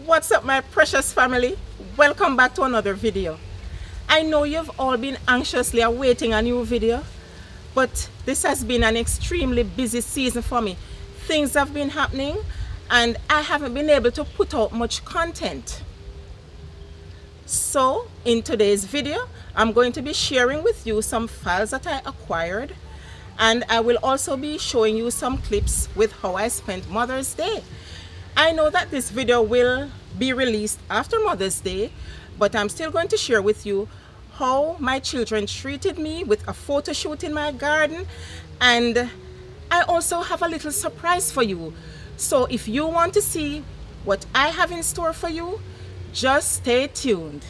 What's up, my precious family? Welcome back to another video. I know you've all been anxiously awaiting a new video, but this has been an extremely busy season for me. Things have been happening and I haven't been able to put out much content. So in today's video, I'm going to be sharing with you some phals that I acquired, and I will also be showing you some clips with how I spent Mother's Day. I know that this video will be released after Mother's Day, but I'm still going to share with you how my children treated me with a photo shoot in my garden, and I also have a little surprise for you. So if you want to see what I have in store for you, just stay tuned.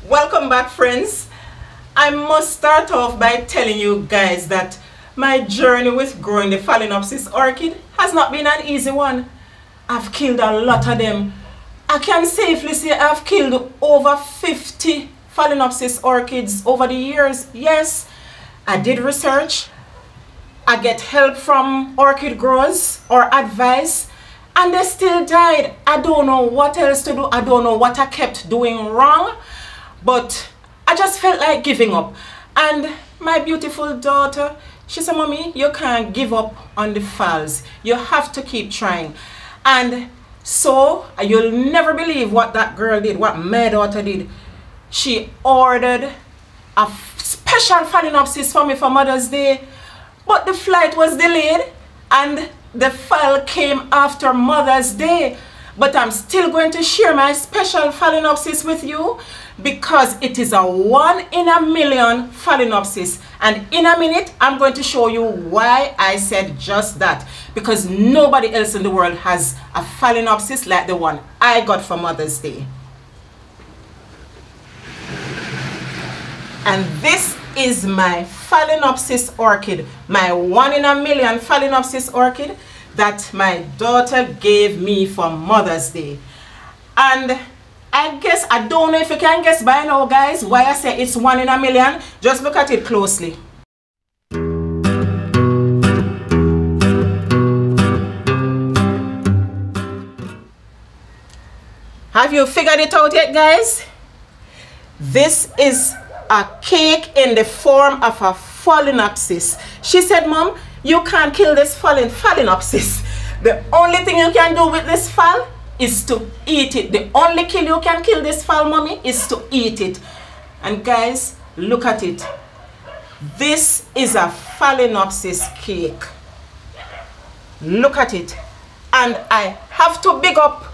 Welcome back, friends. I must start off by telling you guys that my journey with growing the Phalaenopsis orchid has not been an easy one. I've killed a lot of them. I can safely say I've killed over 50 Phalaenopsis orchids over the years. Yes, I did research. I get help from orchid growers or advice, and they still died. I don't know what else to do. I don't know what I kept doing wrong, but I just felt like giving up. And my beautiful daughter, she said, "Mommy, you can't give up on the phals. You have to keep trying." And so you'll never believe what that girl did, what my daughter did. She ordered a special Phalaenopsis for me for Mother's Day, but the flight was delayed and the phal came after Mother's Day. But I'm still going to share my special Phalaenopsis with you because it is a 1 in a million Phalaenopsis. And in a minute, I'm going to show you why I said just that. Because nobody else in the world has a Phalaenopsis like the one I got for Mother's Day. And this is my Phalaenopsis orchid, my 1 in a million Phalaenopsis orchid that my daughter gave me for Mother's Day. And I guess, I don't know if you can guess by now, guys, why I say it's 1 in a million. Just look at it closely. Have you figured it out yet, guys? This is a cake in the form of a Phalaenopsis. She said, "Mom, you can't kill this Phalaenopsis. The only thing you can do with this phal is to eat it. The only kill you can kill this phal, Mommy, is to eat it." And guys, look at it. This is a Phalaenopsis cake. Look at it. And I have to big up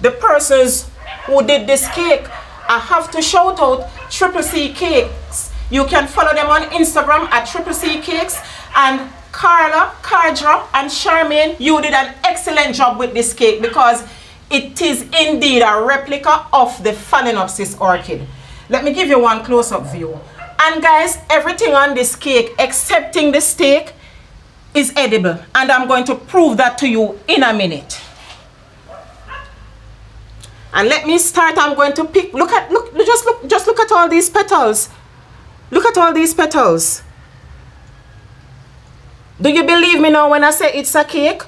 the persons who did this cake. I have to shout out Triple C Cakes. You can follow them on Instagram at Triple C Cakes. And Carla, Cardra, and Charmaine, you did an excellent job with this cake because it is indeed a replica of the Phalaenopsis orchid. Let me give you one close-up view. And guys, everything on this cake, excepting the steak, is edible. And I'm going to prove that to you in a minute. And let me start. I'm going to pick, just look at all these petals. Look at all these petals. Do you believe me now when I say it's a cake?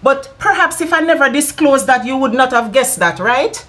But perhaps if I never disclosed that, you would not have guessed that, right?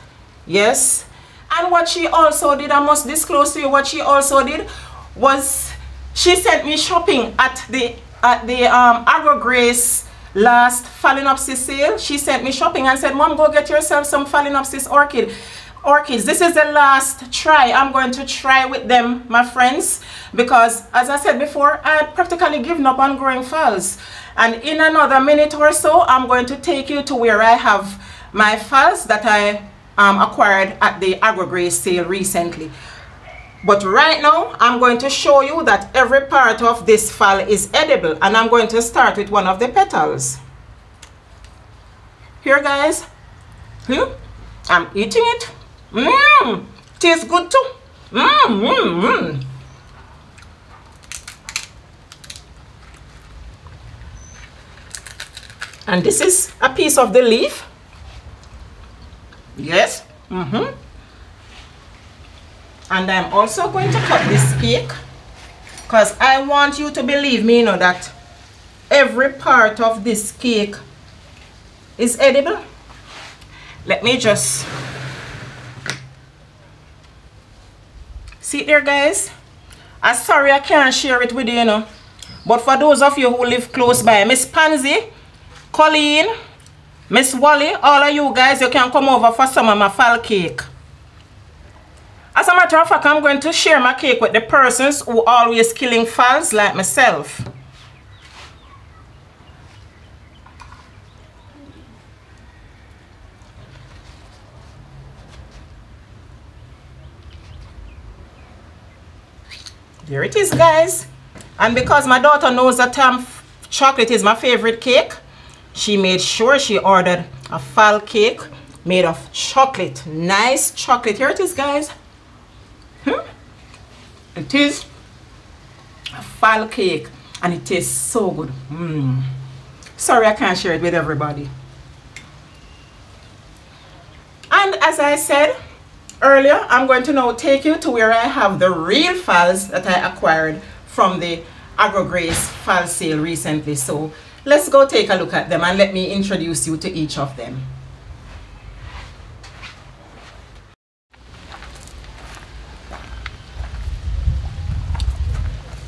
Yes. And what she also did, I must disclose to you what she also did, was she sent me shopping at the Agro Grace last Phalaenopsis sale. She sent me shopping and said, "Mom, go get yourself some Phalaenopsis orchids. This is the last try. I'm going to try with them, my friends, because as I said before, I had practically given up on growing phals. And in another minute or so, I'm going to take you to where I have my phals that I acquired at the Agro Grace sale recently. But right now, I'm going to show you that every part of this phal is edible, and I'm going to start with one of the petals. Here, guys. Here, I'm eating it. Tastes good too. And this is a piece of the leaf. Yes. And I'm also going to cut this cake because I want you to believe me, you know, that every part of this cake is edible. Let me just see it there, guys. I'm sorry I can't share it with you, you know. But for those of you who live close by, Miss Pansy, Colleen, Miss Wally, all of you guys, you can come over for some of my fall cake. As a matter of fact, I'm going to share my cake with the persons who always killing phals like myself. There it is, guys. And because my daughter knows that chocolate is my favorite cake, she made sure she ordered a fall cake made of chocolate. Nice chocolate. Here it is, guys. It is a fall cake and it tastes so good. Sorry I can't share it with everybody. And as I said earlier, I'm going to now take you to where I have the real phals that I acquired from the Grace fall sale recently. So let's go take a look at them and let me introduce you to each of them.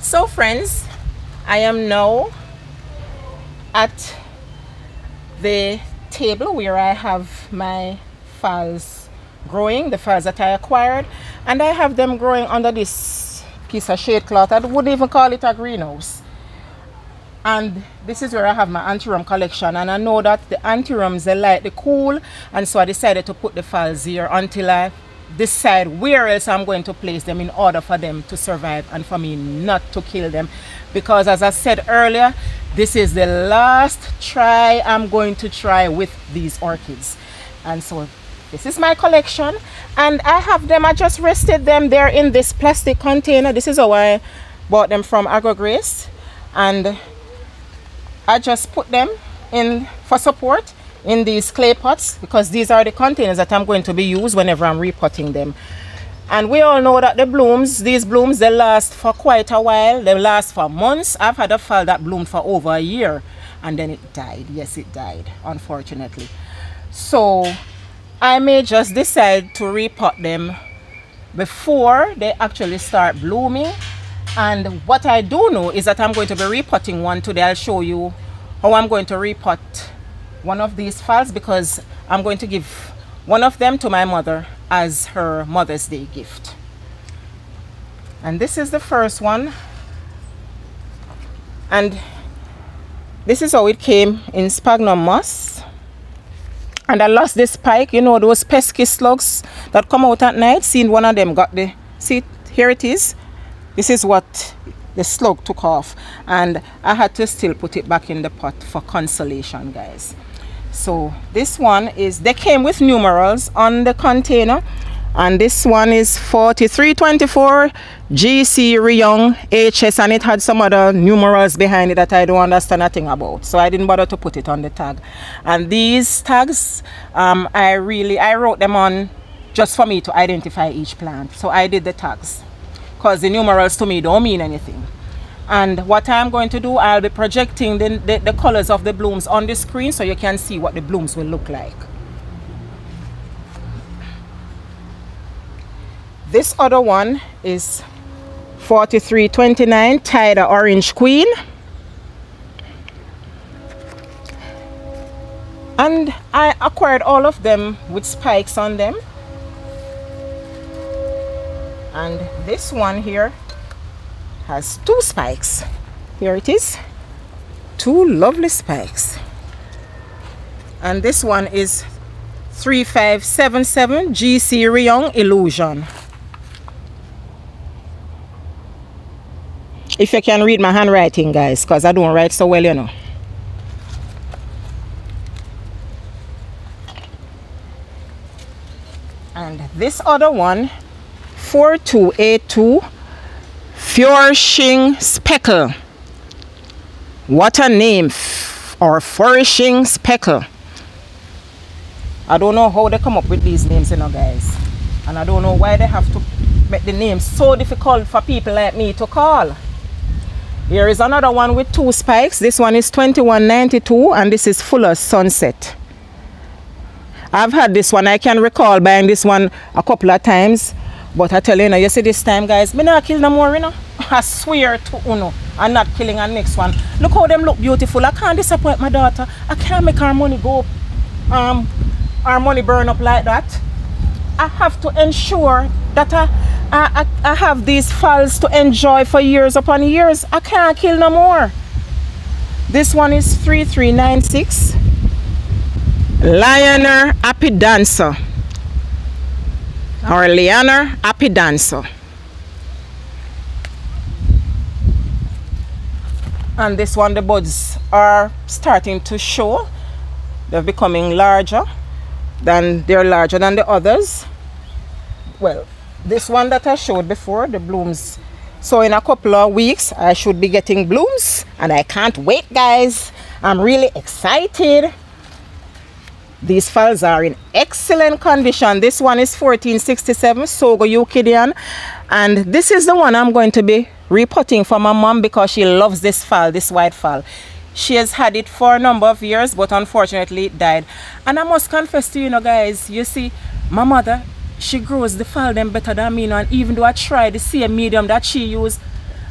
So friends, I am now at the table where I have my phals growing, the phals that I acquired, and I have them growing under this piece of shade cloth. I wouldn't even call it a greenhouse. And this is where I have my antirum collection, and I know that the antirums, they like the cool, and so I decided to put the phals here until I decide where else I'm going to place them in order for them to survive and for me not to kill them, because as I said earlier, this is the last try I'm going to try with these orchids. And so this is my collection, and I have them, I just rested them there in this plastic container. This is how I bought them from Grace, and I just put them in for support in these clay pots, because these are the containers that I'm going to be used whenever I'm repotting them. And we all know that the blooms, these blooms, they last for quite a while. They last for months. I've had a phal that bloomed for over a year and then it died. Yes, it died, unfortunately. So I may just decide to repot them before they actually start blooming. And what I do know is that I'm going to be repotting one today. I'll show you how I'm going to repot one of these phals, because I'm going to give one of them to my mother as her Mother's Day gift. And this is the first one, and this is how it came in sphagnum moss. And I lost this spike, you know, those pesky slugs that come out at night. Seen one of them got the, see, here it is. This is what the slug took off, and I had to still put it back in the pot for consolation, guys. So this one is, they came with numerals on the container, and this one is 4324 GC Ryong HS, and it had some other numerals behind it that I don't understand a thing about, so I didn't bother to put it on the tag. And these tags, I wrote them on just for me to identify each plant, so I did the tags because the numerals to me don't mean anything. And what I'm going to do, I'll be projecting the colors of the blooms on the screen so you can see what the blooms will look like. This other one is 4329 Tiger Orange Queen. And I acquired all of them with spikes on them. And this one here has 2 spikes. Here it is, 2 lovely spikes. And this one is 3577 GC Ryong Illusion. If you can read my handwriting, guys, because I don't write so well, you know. And this other one, 4282 Flourishing Speckle. What a name, or Flourishing Speckle. I don't know how they come up with these names, you know, guys, and I don't know why they have to make the name so difficult for people like me to call. Here is another one with 2 spikes. This one is 21.92 and this is Fuller Sunset. I've had this one. I can recall buying this one a couple of times. But I tell you, you see this time, guys, me not kill no more, I swear to Uno, I'm not killing the next one. Look how them look beautiful. I can't disappoint my daughter. I can't make her money go, our money burn up like that. I have to ensure that I have these phals to enjoy for years upon years. I can't kill no more. This one is 3396. Lioner Happy Dancer. Or Lioner Happy Dancer. And this one, the buds are starting to show. They're becoming larger. They're larger than the others. Well, this one that I showed before, the blooms. So in a couple of weeks, I should be getting blooms. And I can't wait, guys. I'm really excited. These phals are in excellent condition. This one is 1467 Sogo Euclidean. And this is the one I'm going to be repotting for my mom because she loves this phal, this white phal. She has had it for a number of years, but unfortunately it died. And I must confess to you, guys, you see, my mother, she grows the phal them better than me, and even though I try the same medium that she used,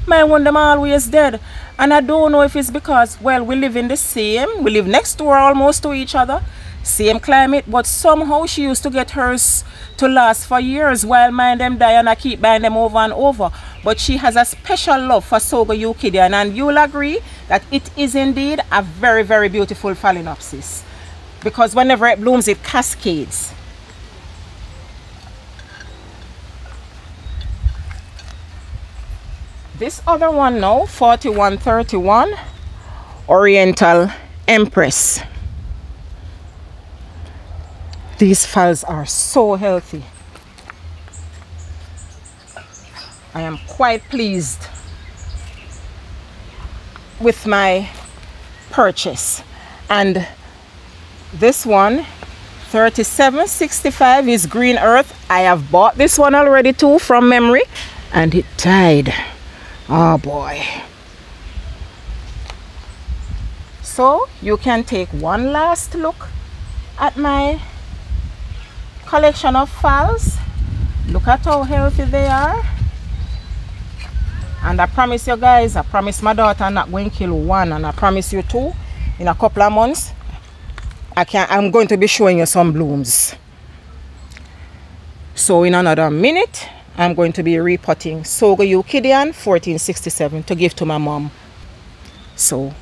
my one them always dead. And I don't know if it's because, well, we live next door almost to each other, same climate, but somehow she used to get hers to last for years while mine them die, and I keep buying them over and over. But she has a special love for Sogo Euclidean, and you'll agree that it is indeed a very, very beautiful Phalaenopsis, because whenever it blooms, it cascades. This other one now, 4131 Oriental Empress. These phals are so healthy. I am quite pleased with my purchase. And this one, 3765, is Green Earth. I have bought this one already too from memory, and it died. Oh boy. So you can take one last look at my collection of phals. Look at how healthy they are. And I promise you guys, I promise my daughter I'm not going to kill one, and I promise you too, in a couple of months I'm going to be showing you some blooms. So in another minute I'm going to be repotting Sogo Euclidean 1467 to give to my mom. So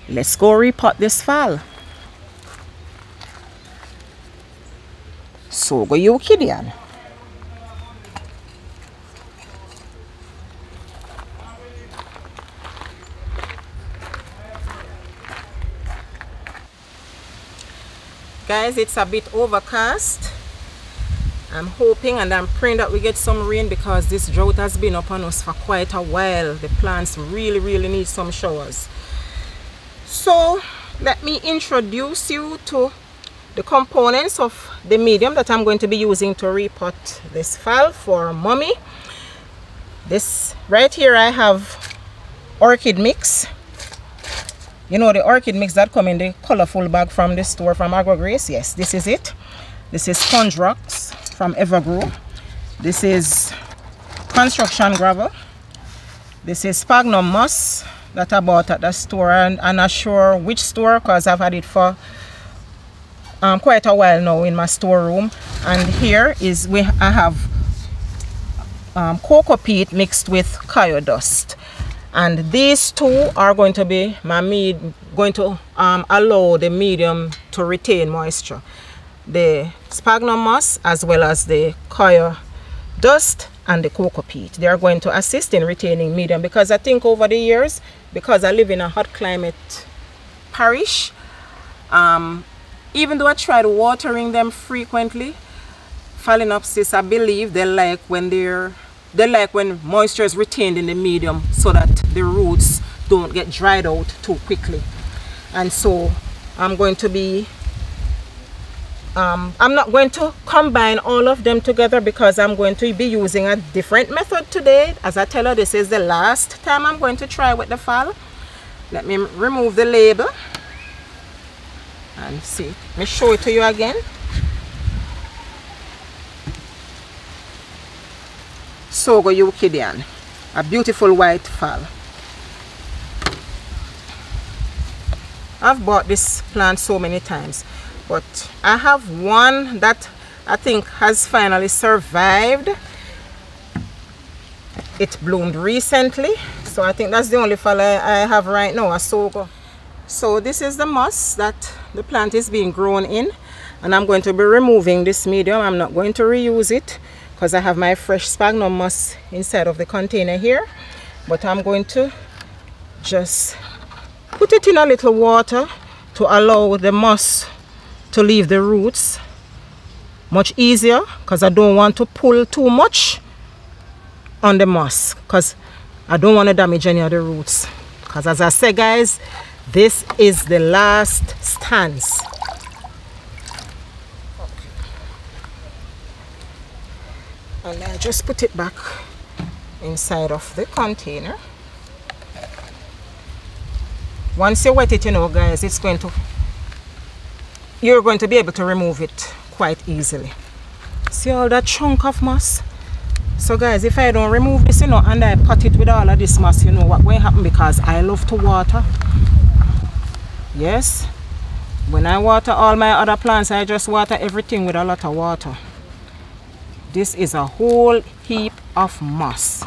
let's go repot this phal. Sogo Euclidean. Guys, it's a bit overcast. I'm hoping and I'm praying that we get some rain, because this drought has been upon us for quite a while. The plants really need some showers. So let me introduce you to the components of the medium that I'm going to be using to repot this phal for mommy. This right here, I have orchid mix. You know, the orchid mix that come in the colorful bag from the store from Agro Grace. Yes, this is it. This is sponge rocks from Evergrow. This is construction gravel. This is sphagnum moss that I bought at the store, and I'm not sure which store because I've had it for quite a while now in my storeroom. And here is I have cocoa peat mixed with coir dust. And these two are going to be allow the medium to retain moisture. The sphagnum moss as well as the coir dust and the cocoa peat. They are going to assist in retaining medium, because I think over the years, because I live in a hot climate parish, even though I tried watering them frequently, Phalaenopsis, I believe they like when moisture is retained in the medium, so that the roots don't get dried out too quickly. And so I'm going to be I'm not going to combine all of them together because I'm going to be using a different method today. As I tell you, this is the last time I'm going to try with the phal. Let me remove the label and see. Let me show it to you again. Sogo Euclidean, a beautiful white phal. I've bought this plant so many times, but I have one that I think has finally survived. It bloomed recently, so I think that's the only phal I have right now, a Sogo. So this is the moss that the plant is being grown in, and I'm going to be removing this medium. I'm not going to reuse it because I have my fresh sphagnum moss inside of the container here, but I'm going to just put it in a little water to allow the moss to leave the roots much easier, because I don't want to pull too much on the moss because I don't want to damage any of the roots. Because as I said, guys, this is the last stance. And I just put it back inside of the container. Once you wet it, you know, guys, you're going to be able to remove it quite easily. See all that chunk of moss? So guys, if I don't remove this, you know, and I pot it with all of this moss, you know what will happen, because I love to water. Yes, when I water all my other plants, I just water everything with a lot of water. This is a whole heap of moss.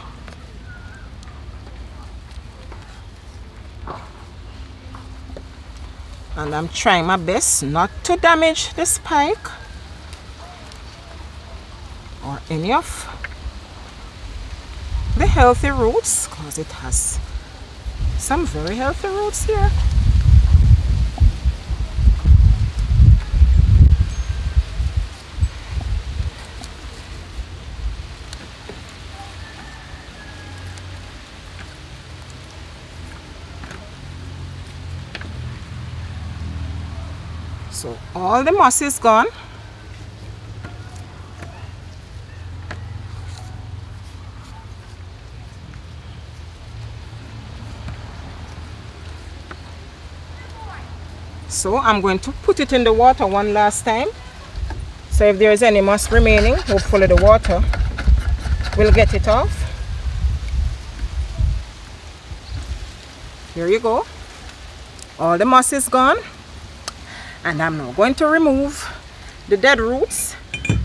And I'm trying my best not to damage the spike or any of the healthy roots, because it has some very healthy roots here. So all the moss is gone. So I'm going to put it in the water one last time. So if there is any moss remaining, hopefully the water will get it off. Here you go. All the moss is gone. And I'm now going to remove the dead roots,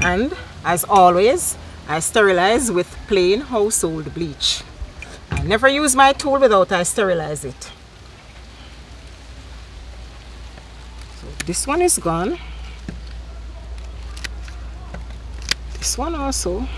and as always, I sterilize with plain household bleach. I never use my tool without I sterilize it. So this one is gone. This one also.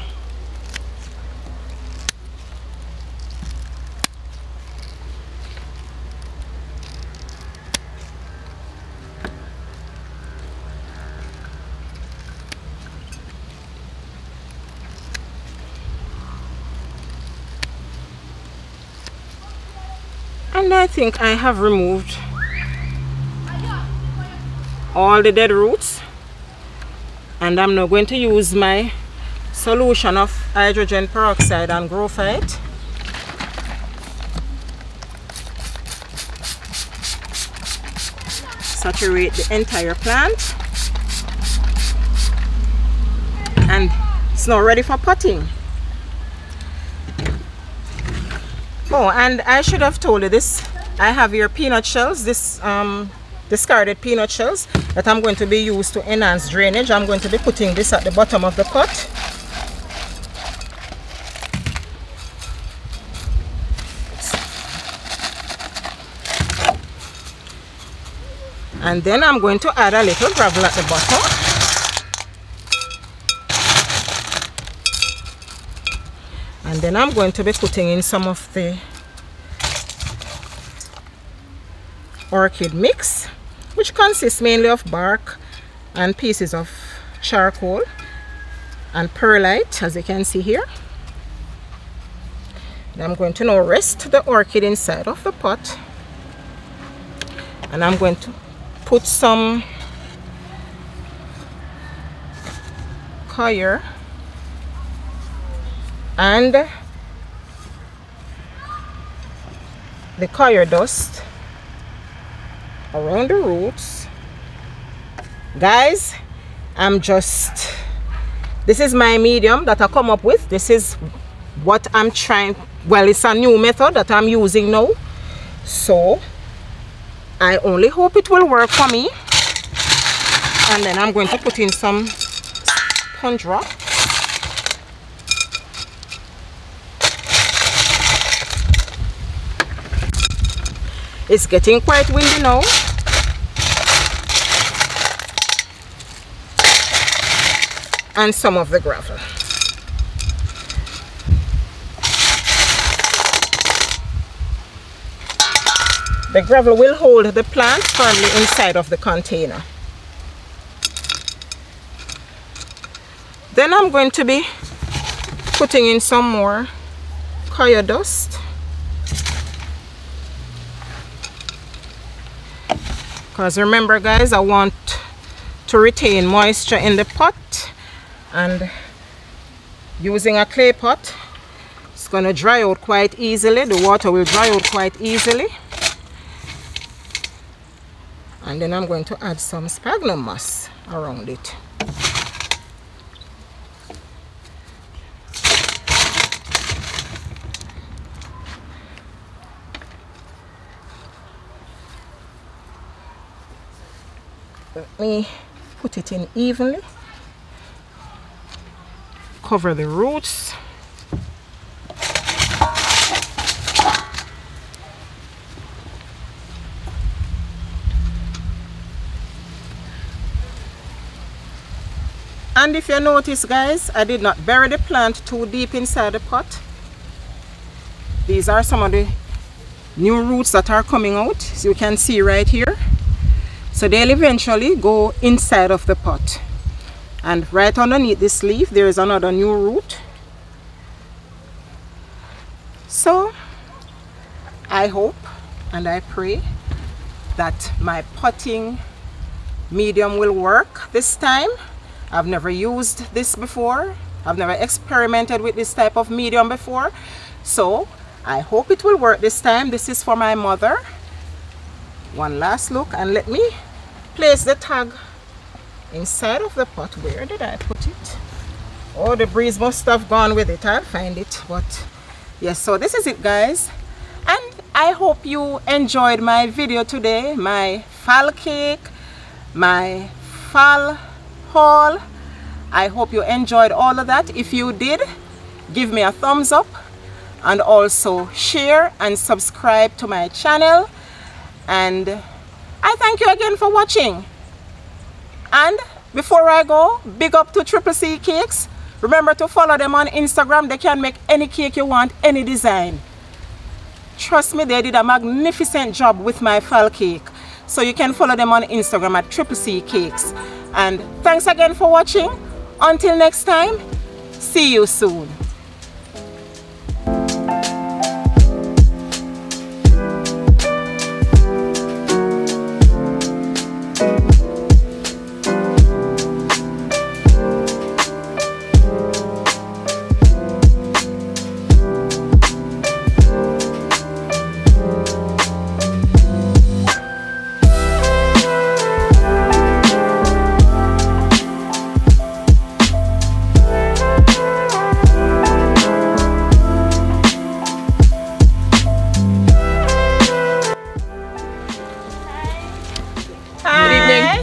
And I think I have removed all the dead roots, and I'm now going to use my solution of hydrogen peroxide and graphite saturate the entire plant, and it's now ready for potting. Oh, and I should have told you this. I have here peanut shells, this discarded peanut shells that I'm going to be used to enhance drainage. I'm going to be putting this at the bottom of the pot. And then I'm going to add a little gravel at the bottom. And then I'm going to be putting in some of the orchid mix, which consists mainly of bark and pieces of charcoal and perlite, as you can see here. And I'm going to now rest the orchid inside of the pot, and I'm going to put some coir and the coir dust around the roots. Guys, this is my medium that I come up with. This is what I'm trying, well, it's a new method that I'm using now, so I only hope it will work for me. And then I'm going to put in some sponge rock. It's getting quite windy now. And some of the gravel. The gravel will hold the plant firmly inside of the container. Then I'm going to be putting in some more coir dust. Because remember guys, I want to retain moisture in the pot, and using a clay pot, it's going to dry out quite easily. The water will dry out quite easily. And then I'm going to add some sphagnum moss around it. Let me put it in evenly. Cover the roots. And if you notice guys, I did not bury the plant too deep inside the pot. These are some of the new roots that are coming out, so you can see right here. So they'll eventually go inside of the pot. And right underneath this leaf, there is another new root. So I hope and I pray that my potting medium will work this time. I've never used this before. I've never experimented with this type of medium before. So I hope it will work this time. This is for my mother. One last look, and let me place the tag inside of the pot. Where did I put it? Oh, the breeze must have gone with it. I'll find it. But yes, so this is it guys, and I hope you enjoyed my video today, my phal cake, my phal haul. I hope you enjoyed all of that. If you did, give me a thumbs up, and also share and subscribe to my channel. And I thank you again for watching. And before I go, big up to CCC Cakes. Remember to follow them on Instagram. They can make any cake you want, any design. Trust me, they did a magnificent job with my phal cake. So you can follow them on Instagram at CCC Cakes. And thanks again for watching. Until next time, see you soon.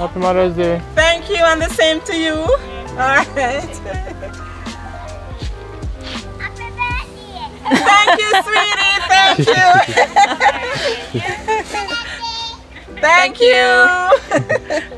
Happy Mother's Day. Thank you, and the same to you. Alright. Happy birthday. Thank you, sweetie. Thank you. Thank you.